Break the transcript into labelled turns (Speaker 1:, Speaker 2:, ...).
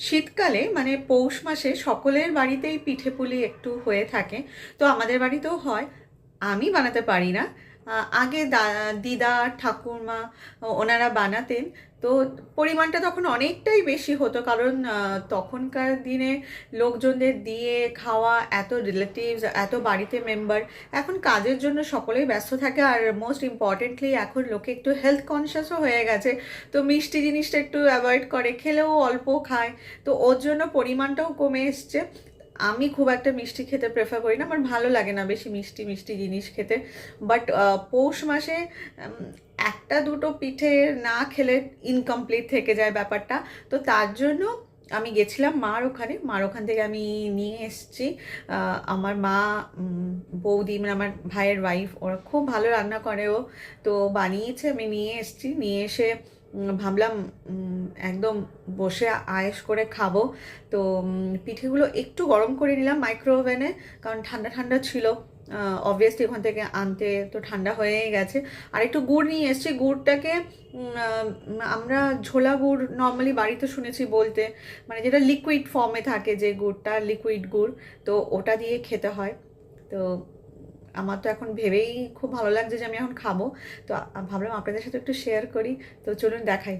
Speaker 1: শীতকালে মানে পৌষ মাসে সকলের বাড়িতেই পিঠে পুলি একটু হয়ে থাকে। তো আমাদের বাড়িতেও হয়। আমি বানাতে পারি না। আগে দিদা ঠাকুরমা ওনারা বানাতেন। তো পরিমাণটা তখন অনেকটাই বেশি হতো, কারণ তখনকার দিনে লোকজনদের দিয়ে খাওয়া, এত রিলেটিভস, এত বাড়িতে মেম্বার। এখন কাজের জন্য সকলেই ব্যস্ত থাকে, আর মোস্ট ইম্পর্টেন্টলি এখন লোকে একটু হেলথ কনসিয়াসও হয়ে গেছে। তো মিষ্টি জিনিসটা একটু অ্যাভয়েড করে, খেলেও অল্প খায়। তো ওর জন্য পরিমাণটাও কমে এসছে। আমি খুব একটা মিষ্টি খেতে প্রেফার করি না, আমার ভালো লাগে না বেশি মিষ্টি মিষ্টি জিনিস খেতে। বাট পৌষ মাসে একটা দুটো পিঠে না খেলে ইনকমপ্লিট থেকে যায় ব্যাপারটা। তো তার জন্য আমি গেছিলাম মার ওখান থেকে আমি নিয়ে এসেছি। আমার মা, বৌদি মানে আমার ভাইয়ের ওয়াইফ, ওরা খুব ভালো রান্না করে। ও তো বানিয়েছে, আমি নিয়ে এসেছি। নিয়ে এসে ভাবলাম একদম বসে আয়েশ করে খাবো। তো পিঠেগুলো একটু গরম করে নিলাম মাইক্রো ওভেনে, কারণ ঠান্ডা ঠান্ডা ছিল। অবভিয়াসলি ওখান থেকে আনতে তো ঠান্ডা হয়েই গেছে। আর একটু গুড় নিয়ে এসেছি। গুড়টাকে আমরা ঝোলা গুড় নর্মালি বাড়িতে শুনেছি বলতে, মানে যেটা লিকুইড ফর্মে থাকে, যে গুড়টা লিকুইড গুড়, তো ওটা দিয়ে খেতে হয়। তো আমার তো এখন ভেবেই খুব ভালো লাগছে যে আমি এখন খাবো। তো ভাবলাম আপনাদের সাথে একটু শেয়ার করি। তো চলুন দেখাই।